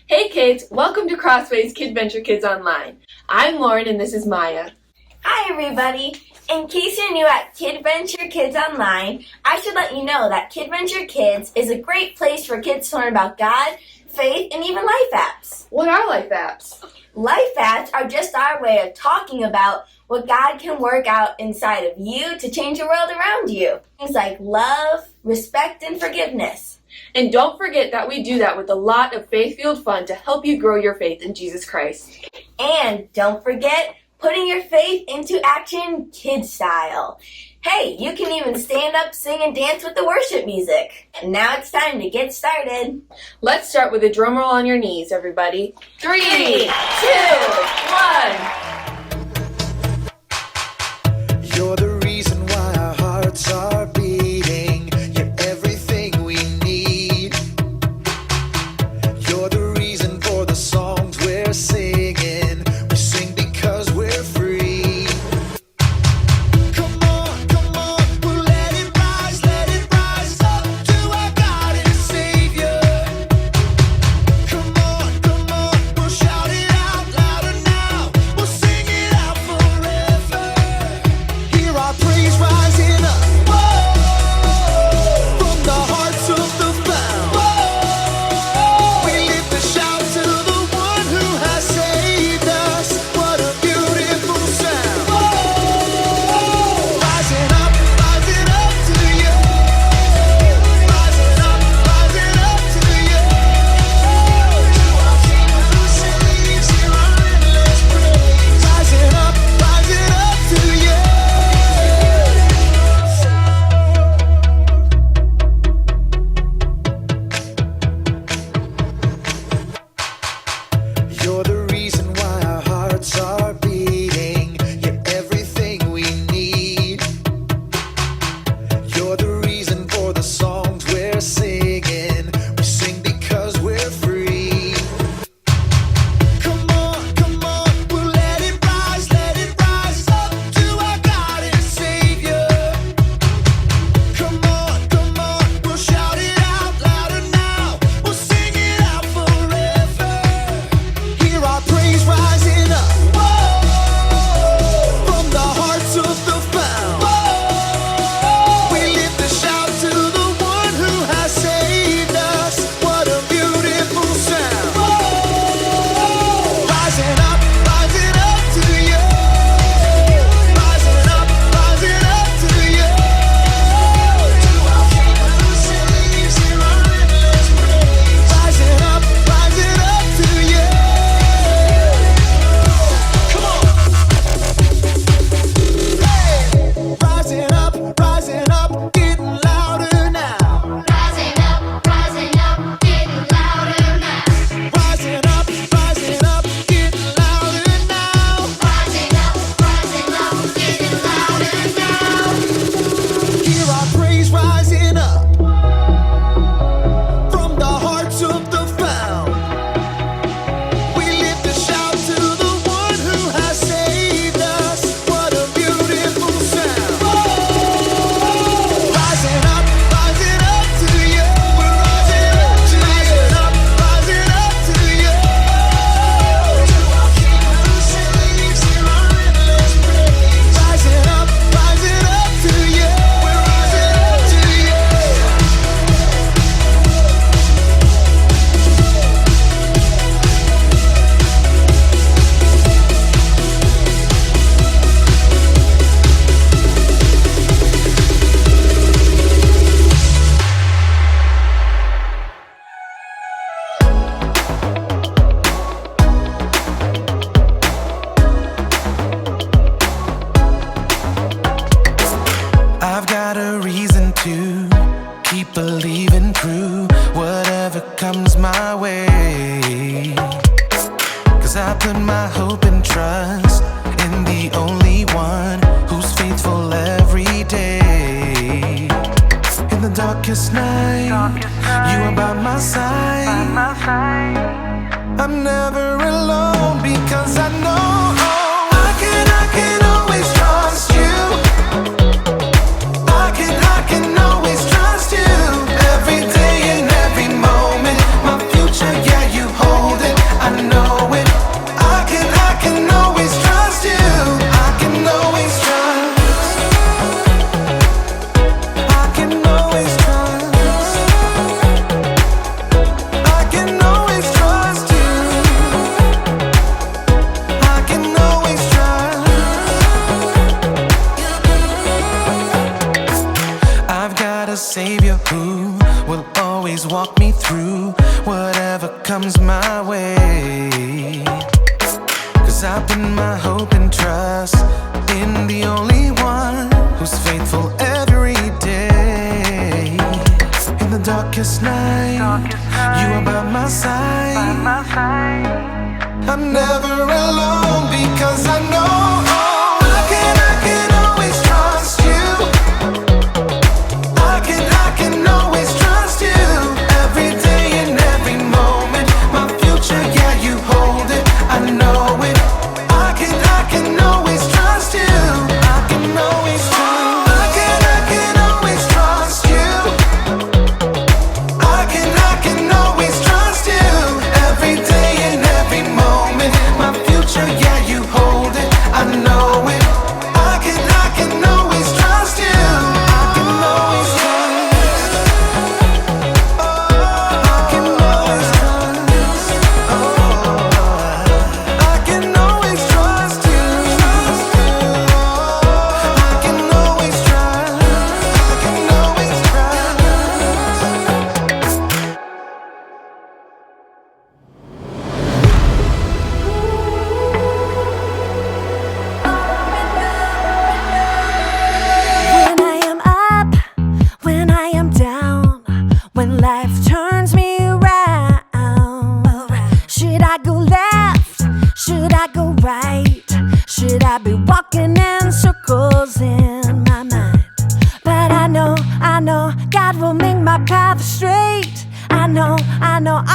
Hey kids, welcome to CrossWay's KidVenture Kids Online. I'm Lauren and this is Maya. Hi everybody! In case you're new at KidVenture Kids Online, I should let you know that KidVenture Kids is a great place for kids to learn about God, faith, and even life apps. What are life apps? Life apps are just our way of talking about what God can work out inside of you to change the world around you. Things like love, respect, and forgiveness. And don't forget that we do that with a lot of faith-fueled fun to help you grow your faith in Jesus Christ. And don't forget putting your faith into action KidStyle. Hey, you can even stand up, sing, and dance with the worship music. And now it's time to get started. Let's start with a drum roll on your knees, everybody. 3, 2, 1. You're the reason why our hearts are beating. You're everything we need. You're the reason for the songs we're singing. We sing because we're free. Come on, we'll let it rise up to our God and Savior. Come on, we'll shout it out louder now. We'll sing it out forever. Hear our praise rising up. Whoa, from the hearts of the found. Whoa, we lift a shout to the one who has saved us. What a beautiful sound. Whoa, rising up to you. Rising up to you. To our King who saves, hear our endless praise. Rising up to you. You're the reason why our hearts are beating. You're everything we need. You're the reason for the songs we're singing. We sing because we're free. Come on, we'll let it rise up to our God and Savior. Come on, we'll shout it out louder now. We'll sing it out forever. Hear our praise rising up. Whoa, from the hearts of the found. Whoa, we lift a shout to the one who has saved us. What a beautiful sound. Whoa, rising up to you. Rising up to you. To our King who saves, hear our endless praise. Rising up to you. Come on. Hey, rising up, getting louder now. Rising up, getting louder now. Rising up, getting louder now. Rising up, getting louder now. Hear our praise rising up from the hearts of the found. We lift a shout to the one who has saved us. What a beautiful sound. Rising up to you. We're rising up to you. Rising up to you. To our King who saves, hear our endless praise. Rising up to you. We're rising up to you. I've got a reason to keep believing true, whatever comes my way. 'Cause I put my hope and trust in the only one who's faithful every day. In the darkest night, you are by my side. I'm never alone because I know I can always trust you. I can always trust you every day and every moment. My future, yeah, you hold walk me through whatever comes my way. 'Cause I put my hope and trust in the only one who's faithful every day. In the darkest night, you are by my side. I'm never alone because I know I can always trust you. I can always trust you. Every day and every moment, my future, yeah, you hold it. I know it. I can always trust you. I can always trust. I can always trust you. I can always trust you. Every day and every moment, my future, yeah, you hold it. I know it. I can always trust you. I can always trust. I can always trust. I can always trust you. I can always trust. I can always trust. When I am up, when I am down, when life turns me around, should I go left? Should I go right? Should I be walking in circles in my mind? But I know God will make my path straight. I know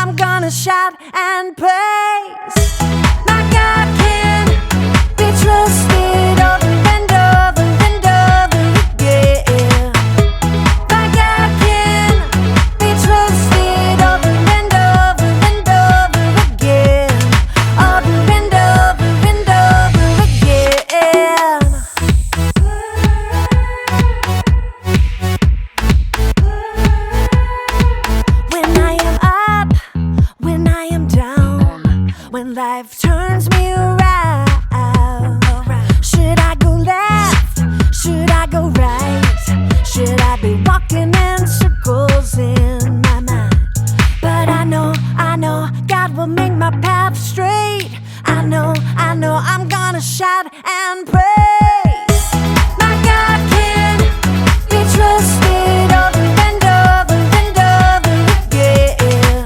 I'm gonna shout and praise. My God can be trusted over and over and over again. My God can be trusted over and over and over again. Over and over and over again. When I am up, when I am down, when life turns me around, should I go left? Should I go right? Should I be walking in circles in my mind? But I know God will make my path straight. I know I'm gonna shout and praise. My God can be trusted over and over and over again.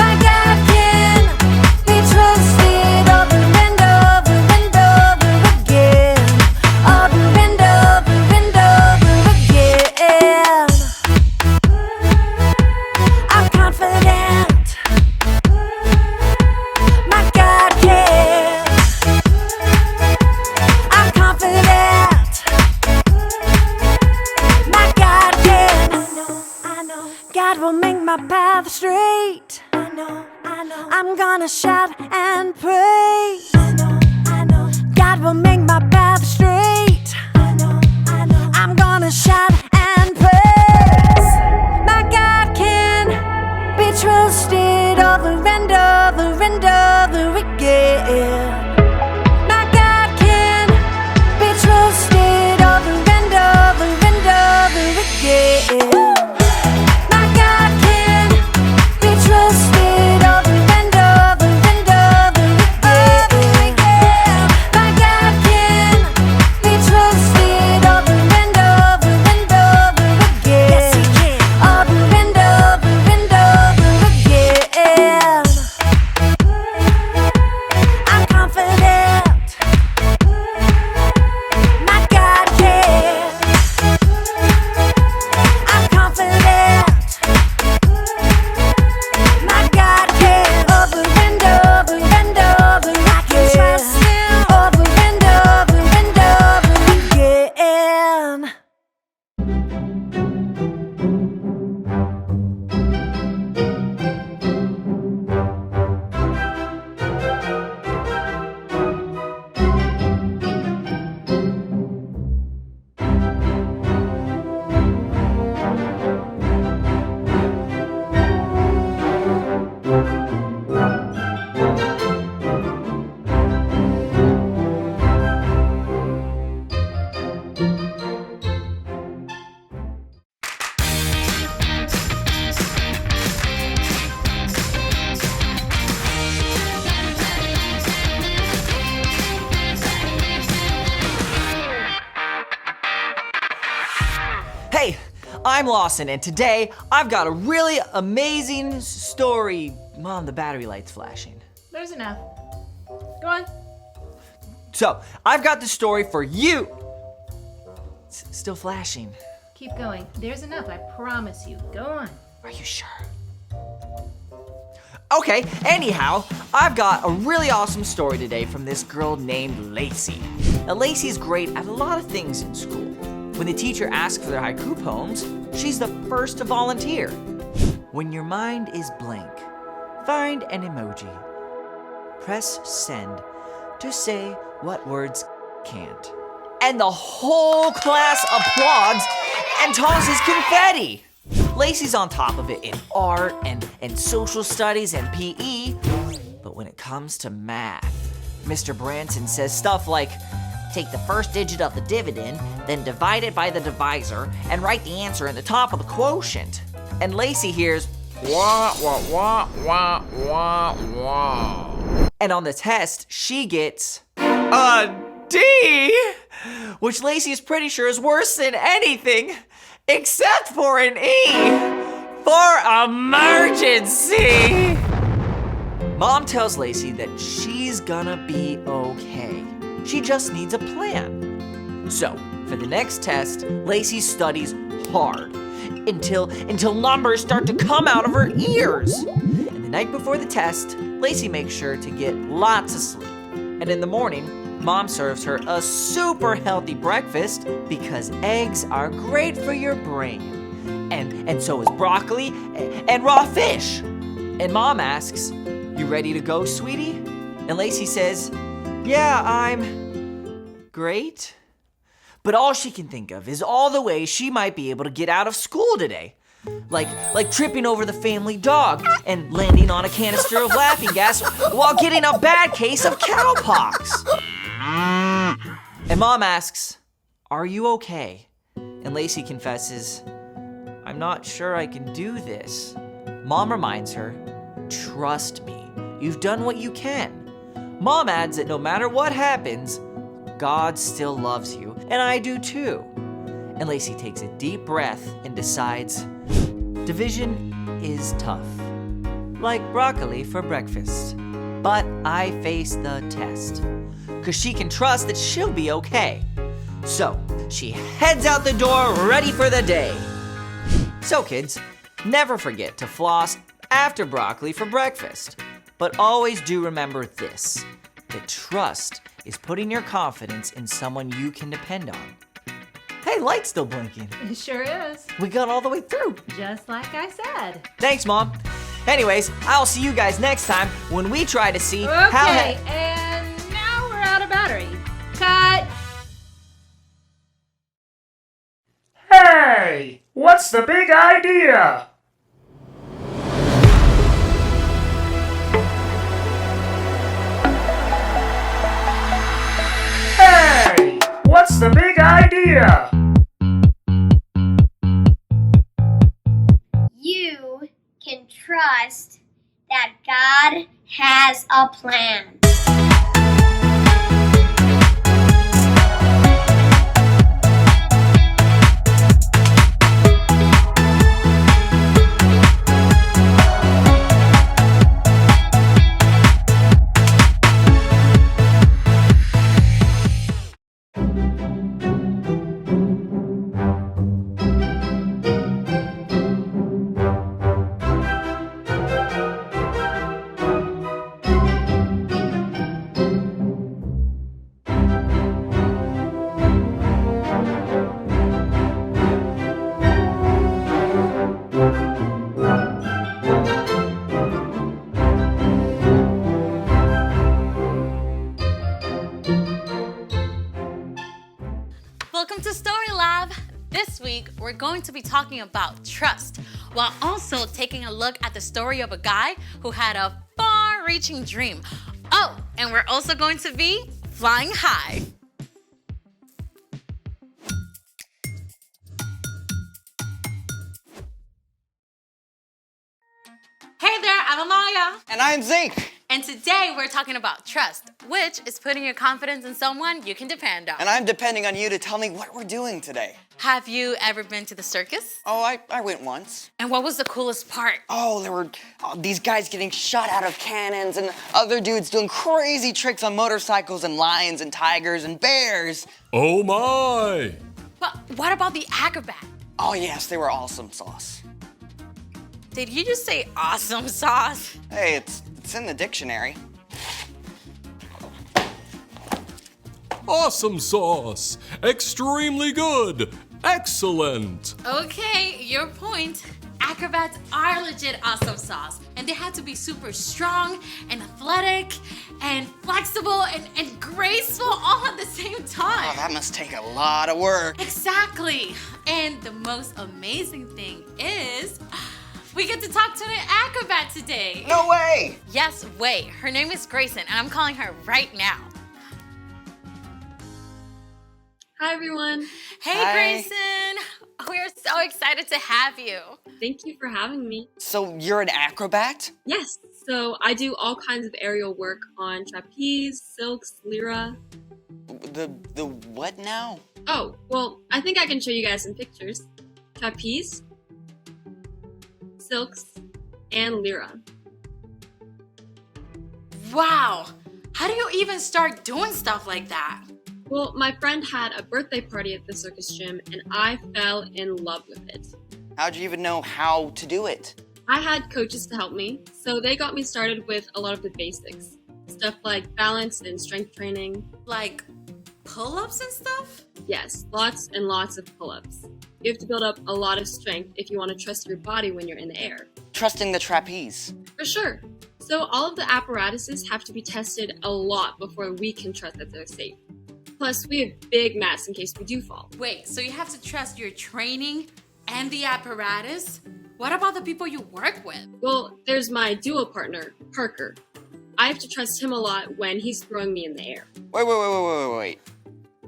My God can be trusted over and over and over again. Over and over and over again. I'm confident. My God can. I'm confident. My God can. I know. God will make my path straight. I know. I'm gonna shout and praise. I know. God will make my path straight. I know. I'm gonna shout and praise. My God can be trusted over and over and over again. My God can be trusted over and over and over again. My God can be trusted over and over and over again. My God can I'm Lawson, and today I've got a really amazing story. Mom, the battery light's flashing. There's enough. Go on. So, I've got the story for you. It's still flashing. Keep going. There's enough, I promise you. Go on. Are you sure? Okay, anyhow, I've got a really awesome story today from this girl named Lacey. Now, Lacey's great at a lot of things in school. When the teacher asks for their haiku poems, she's the first to volunteer. When your mind is blank, find an emoji. Press send to say what words can't. And the whole class applauds and tosses confetti. Lacey's on top of it in art and social studies and PE. But when it comes to math, Mr. Branson says stuff like, take the first digit of the dividend, then divide it by the divisor, and write the answer in the top of the quotient. And Lacey hears, wah, wah, wah, wah, wah, wah. And on the test, she gets a D, which Lacey is pretty sure is worse than anything, except for an E, for emergency. Mom tells Lacey that she's gonna be okay. She just needs a plan. So, for the next test, Lacey studies hard until numbers start to come out of her ears. And the night before the test, Lacey makes sure to get lots of sleep. And in the morning, Mom serves her a super healthy breakfast because eggs are great for your brain. And so is broccoli and raw fish. And Mom asks, you ready to go, sweetie? And Lacey says, yeah, I'm great. But all she can think of is all the ways she might be able to get out of school today. Like tripping over the family dog and landing on a canister of laughing gas while getting a bad case of cowpox. And Mom asks, are you okay? And Lacey confesses, I'm not sure I can do this. Mom reminds her, trust me, you've done what you can. Mom adds that no matter what happens, God still loves you, and I do too. And Lacey takes a deep breath and decides, division is tough, like broccoli for breakfast. But I face the test, because she can trust that she'll be okay. So, she heads out the door ready for the day. So kids, never forget to floss after broccoli for breakfast. But always do remember this, that trust is putting your confidence in someone you can depend on. Hey, light's still blinking. It sure is. We got all the way through. Just like I said. Thanks, Mom. Anyways, I'll see you guys next time when we try to see how... Okay, and now we're out of battery. Cut. Hey, what's the big idea? Hey, what's the big idea? You can trust that God has a plan. Welcome to Story Lab. This week, we're going to be talking about trust, while also taking a look at the story of a guy who had a far-reaching dream. Oh, and we're also going to be flying high. Hey there, I'm Amaya. And I'm Zeke. And today we're talking about trust, which is putting your confidence in someone you can depend on. And I'm depending on you to tell me what we're doing today. Have you ever been to the circus? Oh, I went once. And what was the coolest part? Oh, there were these guys getting shot out of cannons and other dudes doing crazy tricks on motorcycles and lions and tigers and bears. Oh my! But what about the acrobat? Oh yes, they were awesome sauce. Did you just say awesome sauce? Hey, it's in the dictionary. Awesome sauce! Extremely good! Excellent! Okay, your point. Acrobats are legit awesome sauce, and they have to be super strong and athletic and flexible and graceful all at the same time. Oh, that must take a lot of work. Exactly. And the most amazing thing is we get to talk to an acrobat today. No way! Yes, way. Her name is Grayson, and I'm calling her right now. Hi, everyone. Hey, Hi. Grayson. We're so excited to have you. Thank you for having me. So you're an acrobat? Yes, so I do all kinds of aerial work on trapeze, silks, lyra. The what now? Oh, well, I think I can show you guys some pictures. Trapeze, silks, and lyra. Wow. How do you even start doing stuff like that? Well, my friend had a birthday party at the circus gym, and I fell in love with it. How'd you even know how to do it? I had coaches to help me, so they got me started with a lot of the basics. Stuff like balance and strength training. Like pull-ups and stuff? Yes, lots and lots of pull-ups. You have to build up a lot of strength if you want to trust your body when you're in the air. Trusting the trapeze. For sure. So all of the apparatuses have to be tested a lot before we can trust that they're safe. Plus, we have big mats in case we do fall. Wait, so you have to trust your training and the apparatus? What about the people you work with? Well, there's my duo partner, Parker. I have to trust him a lot when he's throwing me in the air. Wait.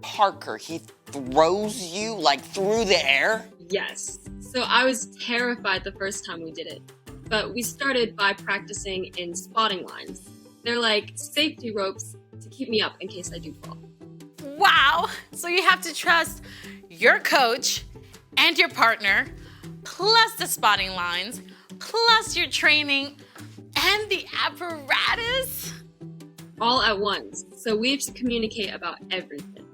Parker, he throws you like through the air? Yes. So I was terrified the first time we did it. But we started by practicing in spotting lines. They're like safety ropes to keep me up in case I do fall. Wow! So you have to trust your coach and your partner, plus the spotting lines, plus your training, and the apparatus? All at once. So we have to communicate about everything.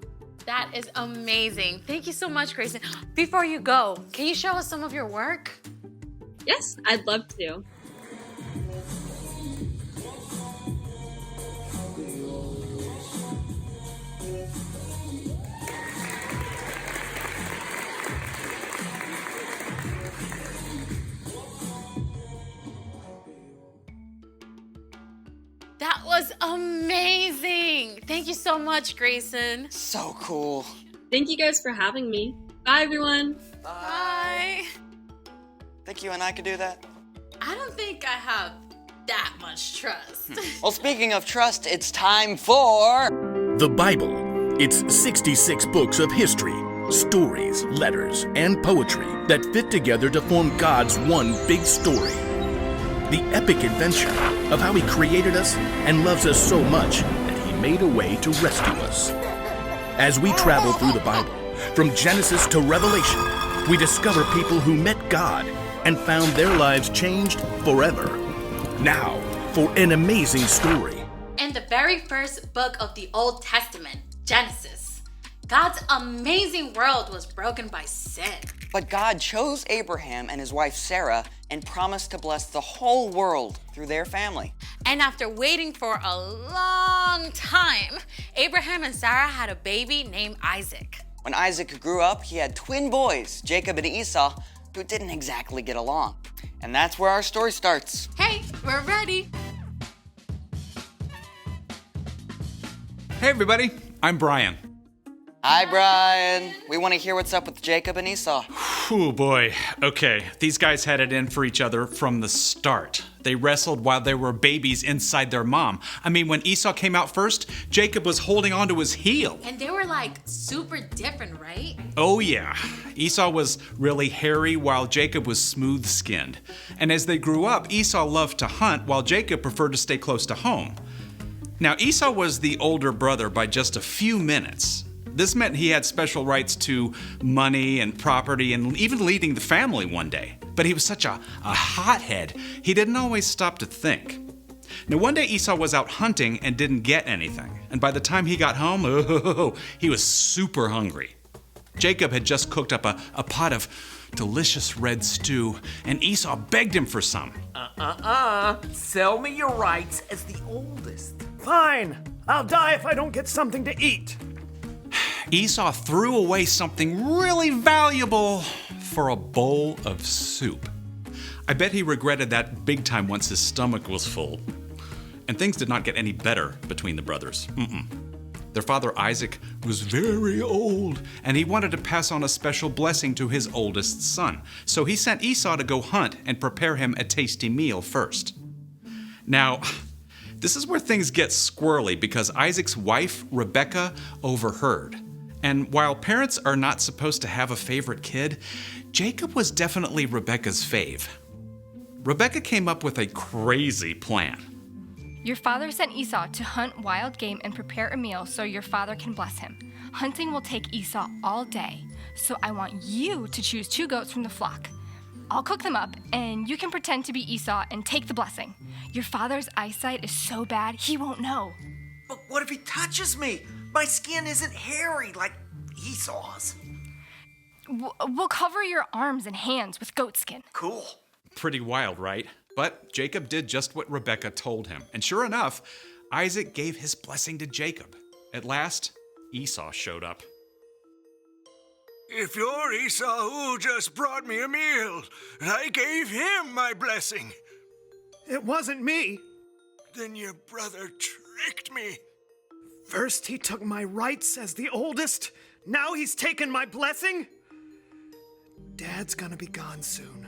That is amazing. Thank you so much, Grayson. Before you go, can you show us some of your work? Yes, I'd love to. That was amazing. Thank you so much, Grayson. So cool. Thank you guys for having me. Bye, everyone. Bye. Think you and I could do that? I don't think I have that much trust. Well, speaking of trust, it's time for... The Bible. It's 66 books of history, stories, letters, and poetry that fit together to form God's one big story. The epic adventure of how He created us and loves us so much that He made a way to rescue us. As we travel through the Bible, from Genesis to Revelation, we discover people who met God and found their lives changed forever. Now, for an amazing story. In the very first book of the Old Testament, Genesis, God's amazing world was broken by sin. But God chose Abraham and his wife Sarah and promised to bless the whole world through their family. And after waiting for a long time, Abraham and Sarah had a baby named Isaac. When Isaac grew up, he had twin boys, Jacob and Esau, who didn't exactly get along. And that's where our story starts. Hey, we're ready. Hey everybody, I'm Brian. Hi, Brian. We want to hear what's up with Jacob and Esau. Oh boy. Okay, these guys had it in for each other from the start. They wrestled while they were babies inside their mom. I mean, when Esau came out first, Jacob was holding onto his heel. And they were like super different, right? Oh yeah. Esau was really hairy while Jacob was smooth-skinned. And as they grew up, Esau loved to hunt while Jacob preferred to stay close to home. Now, Esau was the older brother by just a few minutes. This meant he had special rights to money and property and even leading the family one day. But he was such a hothead, he didn't always stop to think. Now, one day Esau was out hunting and didn't get anything. And by the time he got home, he was super hungry. Jacob had just cooked up a pot of delicious red stew, and Esau begged him for some. Sell me your rights as the oldest. Fine. I'll die if I don't get something to eat. Esau threw away something really valuable for a bowl of soup. I bet he regretted that big time once his stomach was full. And things did not get any better between the brothers. Their father Isaac was very old, and he wanted to pass on a special blessing to his oldest son. So he sent Esau to go hunt and prepare him a tasty meal first. Now, this is where things get squirrely because Isaac's wife, Rebecca, overheard. And while parents are not supposed to have a favorite kid, Jacob was definitely Rebecca's fave. Rebecca came up with a crazy plan. Your father sent Esau to hunt wild game and prepare a meal so your father can bless him. Hunting will take Esau all day, so I want you to choose 2 goats from the flock. I'll cook them up, and you can pretend to be Esau and take the blessing. Your father's eyesight is so bad, he won't know. But what if he touches me? My skin isn't hairy like Esau's. We'll cover your arms and hands with goat skin. Cool. Pretty wild, right? But Jacob did just what Rebecca told him. And sure enough, Isaac gave his blessing to Jacob. At last, Esau showed up. If you're Esau who just brought me a meal, and I gave him my blessing. It wasn't me. Then your brother tricked me. First he took my rights as the oldest, now he's taken my blessing? Dad's gonna be gone soon.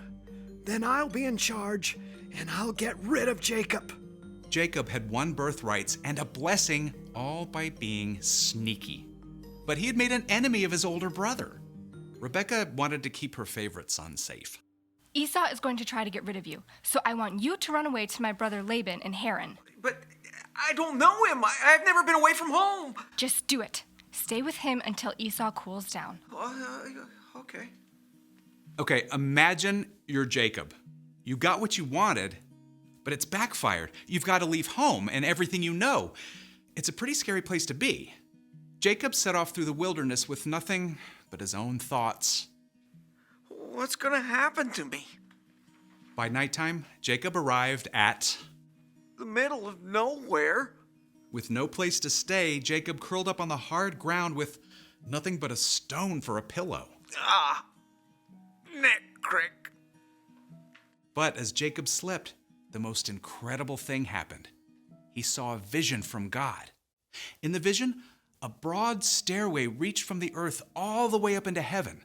Then I'll be in charge, and I'll get rid of Jacob. Jacob had won birthrights and a blessing all by being sneaky. But he had made an enemy of his older brother. Rebecca wanted to keep her favorite son safe. Esau is going to try to get rid of you, so I want you to run away to my brother Laban in Haran. But I don't know him. I've never been away from home. Just do it. Stay with him until Esau cools down. Okay. Okay, imagine you're Jacob. You got what you wanted, but it's backfired. You've got to leave home and everything you know. It's a pretty scary place to be. Jacob set off through the wilderness with nothing but his own thoughts. What's gonna happen to me? By nighttime, Jacob arrived at The middle of nowhere. With no place to stay, Jacob curled up on the hard ground with nothing but a stone for a pillow. Neck crick. But as Jacob slept, the most incredible thing happened. He saw a vision from God. In the vision, a broad stairway reached from the earth all the way up into heaven.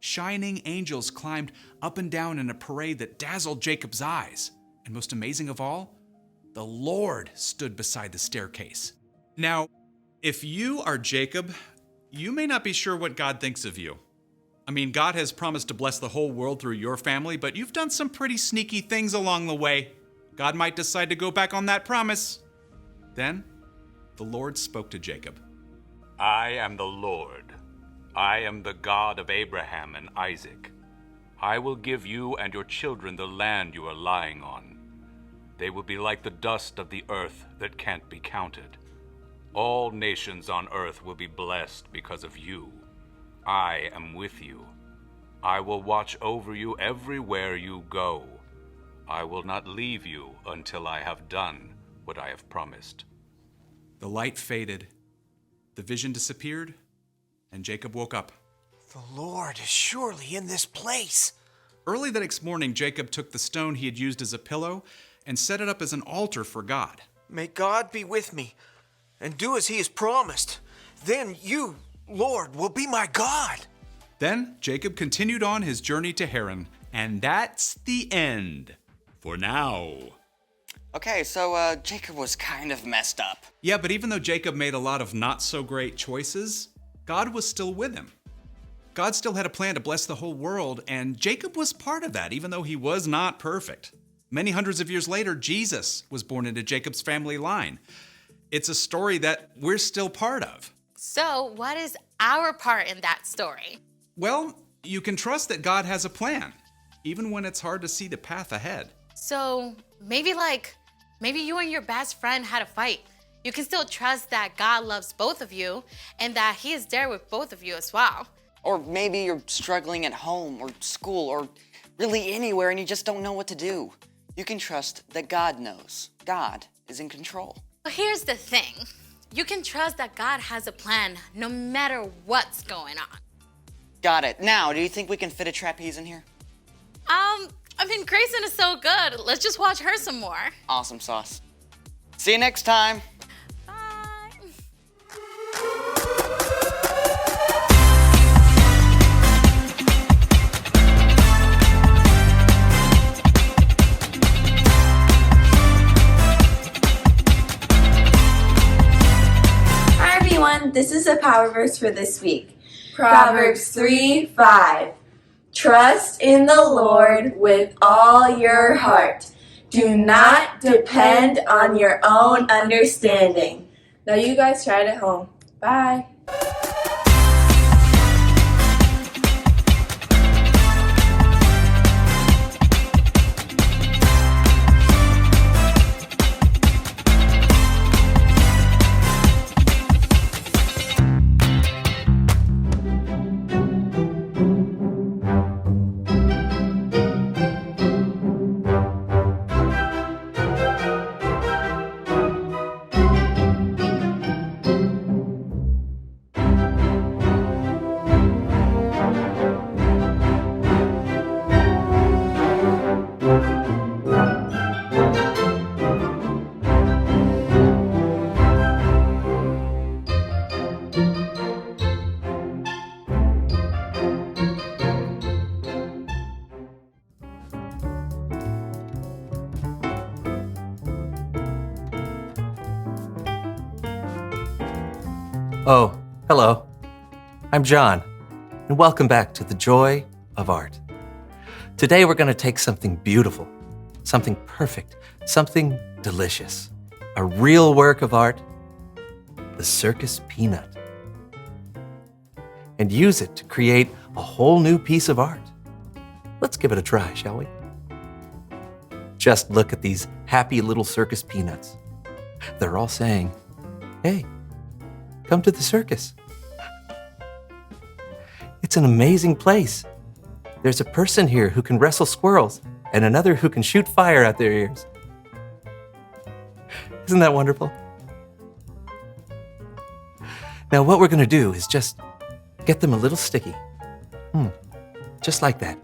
Shining angels climbed up and down in a parade that dazzled Jacob's eyes. And most amazing of all, the Lord stood beside the staircase. Now, if you are Jacob, you may not be sure what God thinks of you. I mean, God has promised to bless the whole world through your family, but you've done some pretty sneaky things along the way. God might decide to go back on that promise. Then, the Lord spoke to Jacob. I am the Lord. I am the God of Abraham and Isaac. I will give you and your children the land you are lying on. They will be like the dust of the earth that can't be counted. All nations on earth will be blessed because of you. I am with you. I will watch over you everywhere you go. I will not leave you until I have done what I have promised. The light faded, the vision disappeared, and Jacob woke up. The Lord is surely in this place. Early the next morning, Jacob took the stone he had used as a pillow and set it up as an altar for God. May God be with me and do as he has promised. Then you, Lord will be my God. Then Jacob continued on his journey to Haran, and that's the end. For now. Okay, so Jacob was kind of messed up. Yeah, but even though Jacob made a lot of not so great choices, God was still with him. God still had a plan to bless the whole world, and Jacob was part of that, even though he was not perfect. Many hundreds of years later, Jesus was born into Jacob's family line. It's a story that we're still part of. So, what is our part in that story? Well, you can trust that God has a plan, even when it's hard to see the path ahead. So, maybe you and your best friend had a fight. You can still trust that God loves both of you and that He is there with both of you as well. Or maybe you're struggling at home or school or really anywhere and you just don't know what to do. You can trust that God knows. God is in control. But here's the thing. You can trust that God has a plan no matter what's going on. Got it. Now, do you think we can fit a trapeze in here? Grayson is so good. Let's just watch her some more. Awesome sauce. See you next time. Hi everyone, this is a power verse for this week. Proverbs 3:5. Trust in the Lord with all your heart. Do not depend on your own understanding. Now you guys try it at home. Bye. Oh, hello. I'm John, and welcome back to The Joy of Art. Today we're going to take something beautiful, something perfect, something delicious, a real work of art, the circus peanut, and use it to create a whole new piece of art. Let's give it a try, shall we? Just look at these happy little circus peanuts. They're all saying, "Hey, come to the circus. It's an amazing place. There's a person here who can wrestle squirrels and another who can shoot fire out their ears." Isn't that wonderful? Now what we're going to do is just get them a little sticky. Just like that.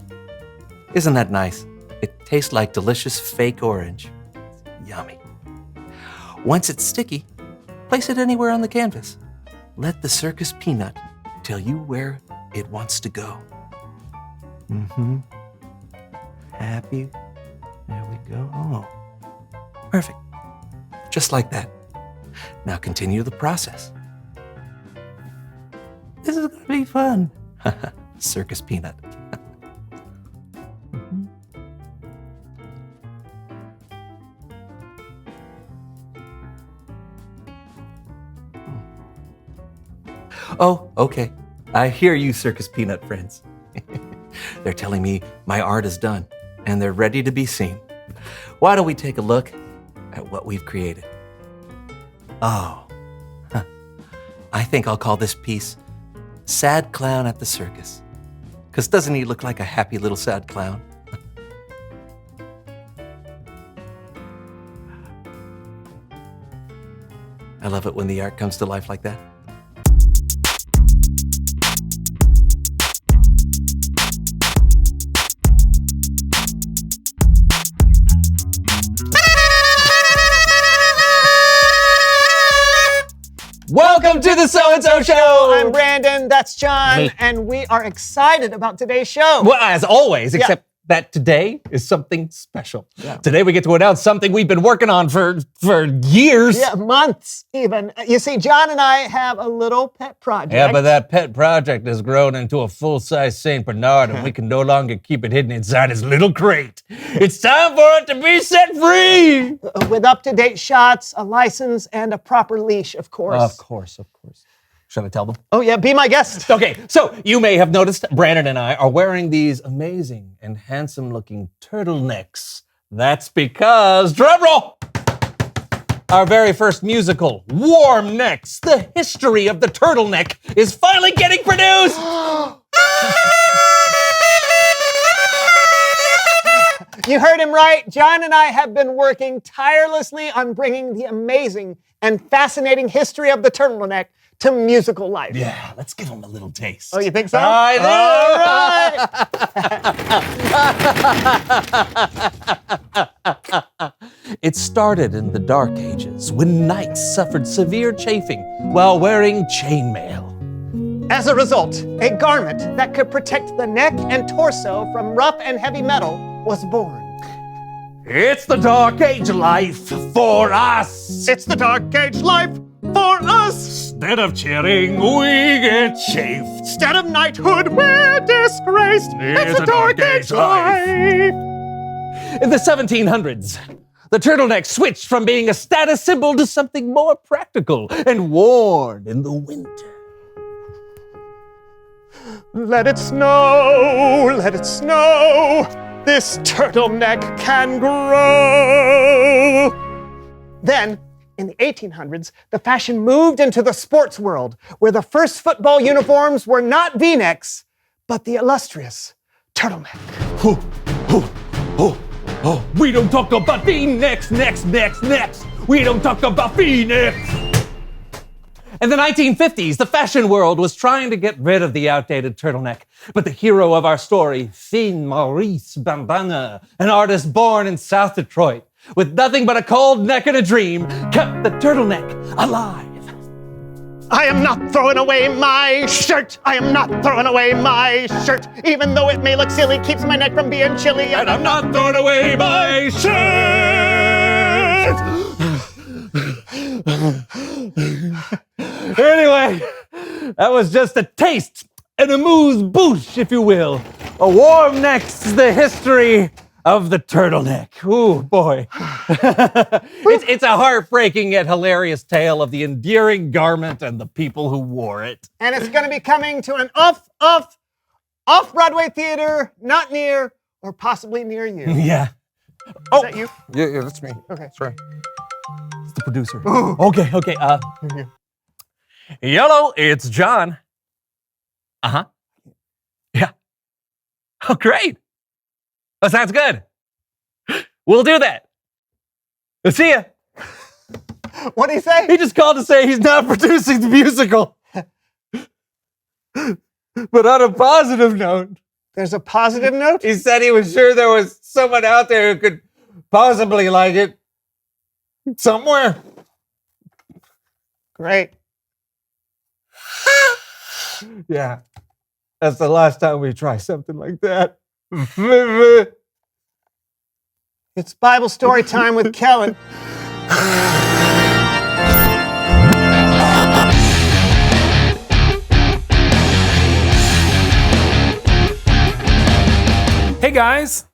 Isn't that nice? It tastes like delicious fake orange. Yummy. Once it's sticky, place it anywhere on the canvas. Let the circus peanut tell you where it wants to go. Happy. There we go. Oh, perfect. Just like that. Now continue the process. This is going to be fun. Circus peanut. Oh, okay. I hear you, circus peanut friends. They're telling me my art is done and they're ready to be seen. Why don't we take a look at what we've created? Oh, I think I'll call this piece Sad Clown at the Circus. Because doesn't he look like a happy little sad clown? I love it when the art comes to life like that. Welcome to the So-and-So Show! I'm Brandon, that's John, Me. and we are excited about today's show. Well, as always, Yeah. except that today is something special. Today we get to announce something we've been working on for years. Yeah, months even. You see, John and I have a little pet project. Yeah, but that pet project has grown into a full-size St. Bernard, and we can no longer keep it hidden inside his little crate. It's time for it to be set free! With up-to-date shots, a license, and a proper leash, of course. Of course. Should I tell them? Oh yeah, be my guest. Okay, so you may have noticed Brandon and I are wearing these amazing and handsome-looking turtlenecks. That's because, drumroll, our very first musical, Warm Necks, the history of the turtleneck, is finally getting produced! You heard him right. John and I have been working tirelessly on bringing the amazing and fascinating history of the turtleneck to musical life. Yeah, let's give him a little taste. Oh, you think so? I do. It started in the Dark Ages when knights suffered severe chafing while wearing chainmail. As a result, a garment that could protect the neck and torso from rough and heavy metal was born. It's the Dark Age life for us. It's the Dark Age life for us. Instead of cheering, we get chafed. Instead of knighthood, we're disgraced. It's the Dark Age life. In the 1700s, the turtleneck switched from being a status symbol to something more practical and worn in the winter. Let it snow, let it snow. This turtleneck can grow. Then, in the 1800s, the fashion moved into the sports world, where the first football uniforms were not V-necks, but the illustrious turtleneck. We don't talk about V-necks, necks. We don't talk about V-necks. In the 1950s, the fashion world was trying to get rid of the outdated turtleneck, but the hero of our story, Finn Maurice Bandana, an artist born in South Detroit, with nothing but a cold neck and a dream, kept the turtleneck alive. I am not throwing away my shirt. I am not throwing away my shirt. Even though it may look silly, keeps my neck from being chilly. And I'm not throwing away my shirt. Anyway, that was just a taste and a moose-bouche, if you will. A warm neck's the history of the turtleneck. Ooh, boy. It's a heartbreaking yet hilarious tale of the endearing garment and the people who wore it. And it's going to be coming to an off-Broadway theater, not near or possibly near you. Yeah. Is that you? Yeah, that's me. Okay. Sorry. It's the producer. Okay. Hello, it's John. Uh-huh. Yeah. Oh, great. Oh, sounds good. We'll do that. We'll see ya. What'd he say? He just called to say he's not producing the musical. But on a positive note. There's a positive note? He said he was sure there was someone out there who could possibly like it. Somewhere. Great. Yeah. That's the last time we try something like that. It's Bible story time with Kellen. Hey guys!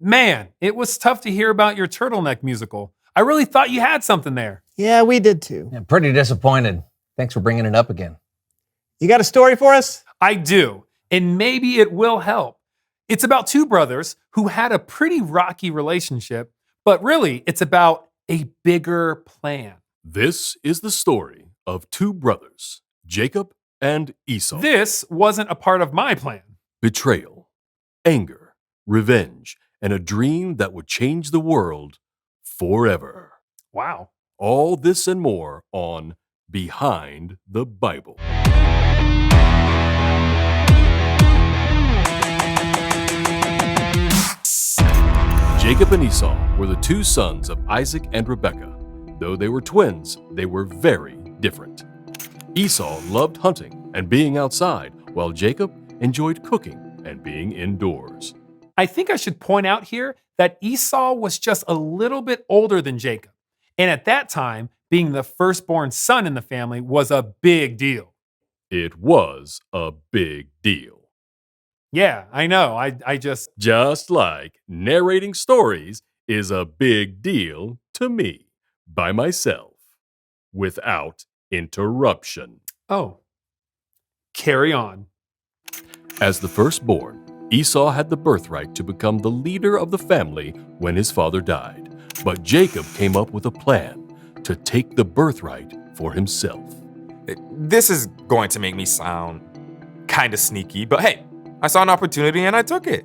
Man, it was tough to hear about your turtleneck musical. I really thought you had something there. Yeah, we did too. Yeah, pretty disappointed. Thanks for bringing it up again. You got a story for us? I do, and maybe it will help. It's about two brothers who had a pretty rocky relationship, but really it's about a bigger plan. This is the story of two brothers, Jacob and Esau. This wasn't a part of my plan. Betrayal, anger, revenge, and a dream that would change the world forever. Wow. All this and more on Behind the Bible. Jacob and Esau were the two sons of Isaac and Rebekah. Though they were twins, they were very different. Esau loved hunting and being outside, while Jacob enjoyed cooking and being indoors. I think I should point out here that Esau was just a little bit older than Jacob. And at that time, being the firstborn son in the family was a big deal. It was a big deal. Yeah, I know. I just. Just like narrating stories is a big deal to me, by myself, without interruption. Oh. Carry on. As the firstborn, Esau had the birthright to become the leader of the family when his father died. But Jacob came up with a plan to take the birthright for himself. This is going to make me sound kind of sneaky, but hey, I saw an opportunity and I took it.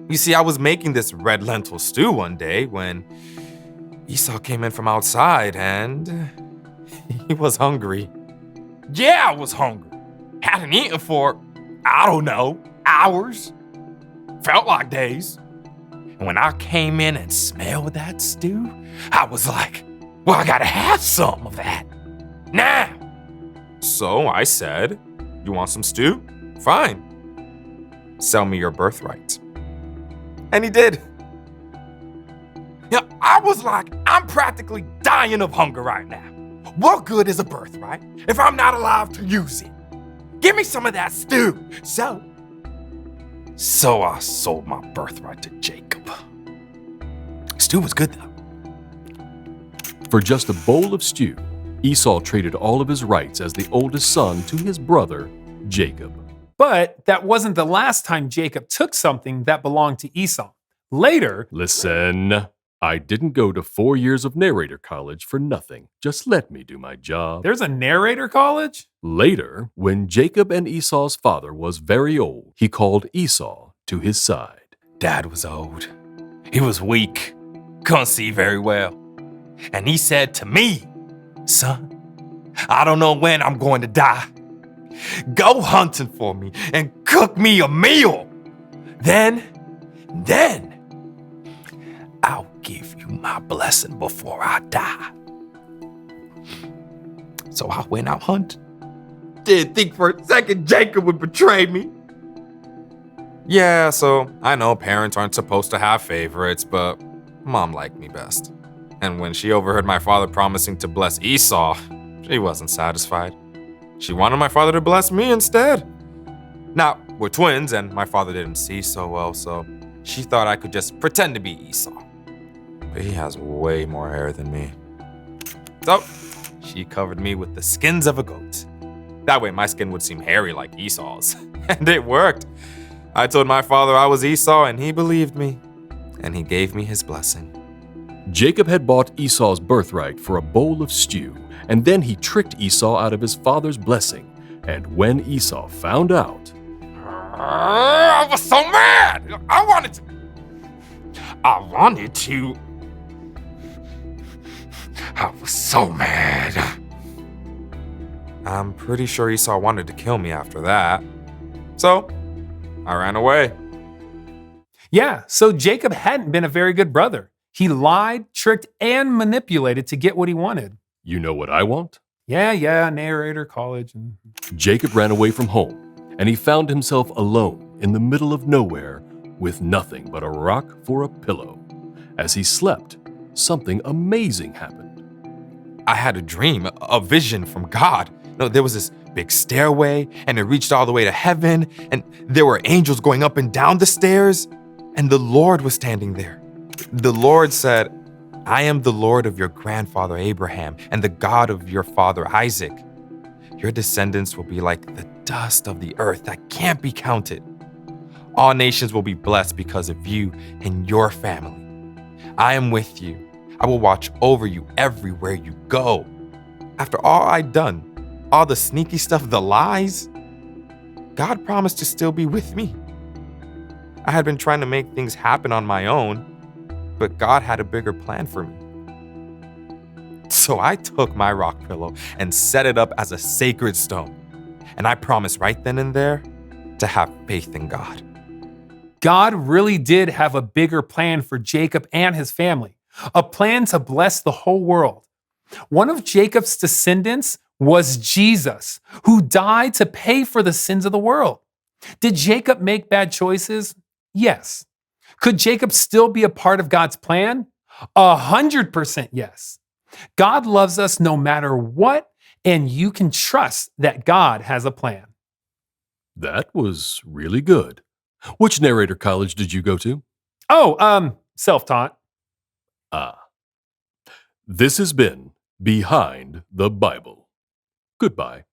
You see, I was making this red lentil stew one day when Esau came in from outside and he was hungry. Yeah, I was hungry. Hadn't eaten for, I don't know, hours. Felt like days. And when I came in and smelled that stew, I was like, well, I gotta have some of that. Now. So I said, you want some stew? Fine. Sell me your birthright. And he did. I was like, I'm practically dying of hunger right now. What good is a birthright if I'm not allowed to use it? Give me some of that stew. So I sold my birthright to Jacob. Stew was good though. For just a bowl of stew, Esau traded all of his rights as the oldest son to his brother, Jacob. But that wasn't the last time Jacob took something that belonged to Esau. Later, listen, I didn't go to 4 years of narrator college for nothing. Just let me do my job. There's a narrator college? Later, when Jacob and Esau's father was very old, he called Esau to his side. Dad was old. He was weak. Couldn't see very well. And he said to me, son, I don't know when I'm going to die. Go hunting for me and cook me a meal. Then I'll give you my blessing before I die. So I went out hunting. Didn't think for a second Jacob would betray me. Yeah, so I know parents aren't supposed to have favorites, but Mom liked me best. And when she overheard my father promising to bless Esau, she wasn't satisfied. She wanted my father to bless me instead. Now, we're twins and my father didn't see so well, so she thought I could just pretend to be Esau. But he has way more hair than me. So, she covered me with the skins of a goat. That way my skin would seem hairy like Esau's. And it worked. I told my father I was Esau and he believed me. And he gave me his blessing. Jacob had bought Esau's birthright for a bowl of stew, and then he tricked Esau out of his father's blessing. And when Esau found out, I was so mad! I wanted to. I was so mad. I'm pretty sure Esau wanted to kill me after that. So, I ran away. Yeah, so Jacob hadn't been a very good brother. He lied, tricked, and manipulated to get what he wanted. You know what I want? Yeah, narrator college. Jacob ran away from home, and he found himself alone in the middle of nowhere with nothing but a rock for a pillow. As he slept, something amazing happened. I had a dream, a vision from God. There was this big stairway, and it reached all the way to heaven, and there were angels going up and down the stairs, and the Lord was standing there. The Lord said, I am the Lord of your grandfather Abraham and the God of your father Isaac. Your descendants will be like the dust of the earth that can't be counted. All nations will be blessed because of you and your family. I am with you. I will watch over you everywhere you go. After all I'd done, all the sneaky stuff, the lies, God promised to still be with me. I had been trying to make things happen on my own, but God had a bigger plan for me. So I took my rock pillow and set it up as a sacred stone. And I promised right then and there to have faith in God. God really did have a bigger plan for Jacob and his family, a plan to bless the whole world. One of Jacob's descendants was Jesus, who died to pay for the sins of the world. Did Jacob make bad choices? Yes. Could Jacob still be a part of God's plan? 100% yes. God loves us no matter what, and you can trust that God has a plan. That was really good. Which narrator college did you go to? Oh, self-taught. This has been Behind the Bible. Goodbye.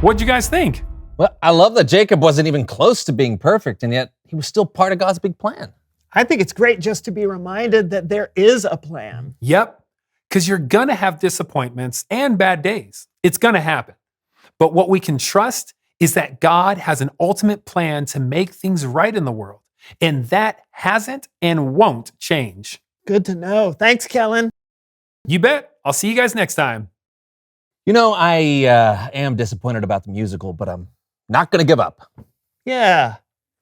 What'd you guys think? Well, I love that Jacob wasn't even close to being perfect, and yet he was still part of God's big plan. I think it's great just to be reminded that there is a plan. Yep, because you're going to have disappointments and bad days. It's going to happen. But what we can trust is that God has an ultimate plan to make things right in the world. And that hasn't and won't change. Good to know. Thanks, Kellen. You bet. I'll see you guys next time. You know, I am disappointed about the musical, but I'm not going to give up. Yeah.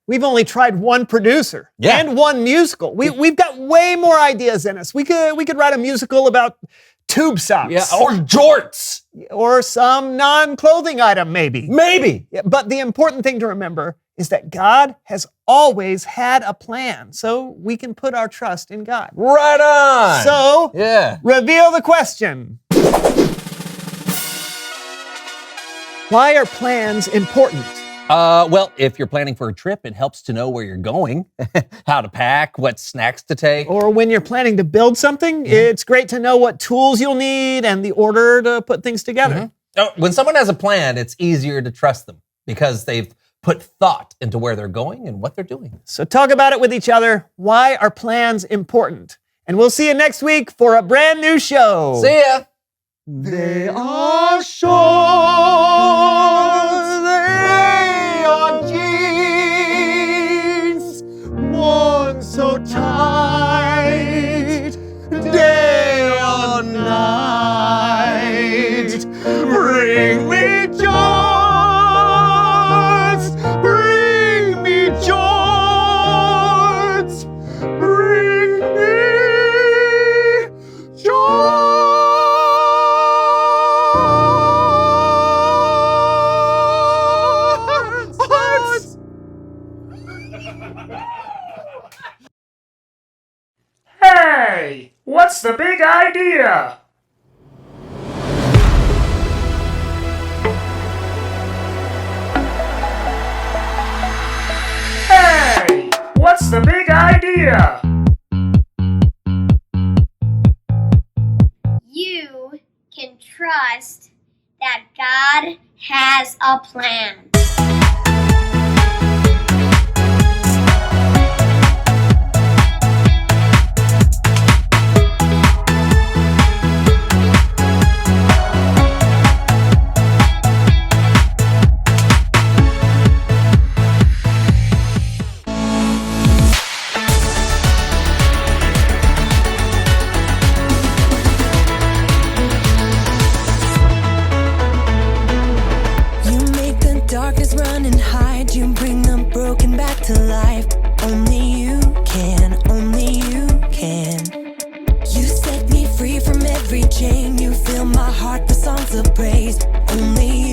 We've only tried one producer and one musical. We've got way more ideas in us. We could write a musical about tube socks. Yeah, or jorts. Or some non-clothing item, maybe. Maybe. Yeah, but the important thing to remember is that God has always had a plan, so we can put our trust in God. Right on. So, yeah. Reveal the question. Why are plans important? Well, if you're planning for a trip, it helps to know where you're going, how to pack, what snacks to take. Or when you're planning to build something, it's great to know what tools you'll need and the order to put things together. When someone has a plan, it's easier to trust them because they've put thought into where they're going and what they're doing. So talk about it with each other. Why are plans important? And we'll see you next week for a brand new show. See ya. They are short, they are jeans, worn so tight, day or night. Bring me jorts, bring me jorts, bring me jorts. Hey, what's the big idea? Hey, what's the big idea? You can trust that God has a plan. You make the darkness run and hide. You bring the broken back to life. Only you can, only you can. You set me free from every chain. You fill my heart with songs of praise. Only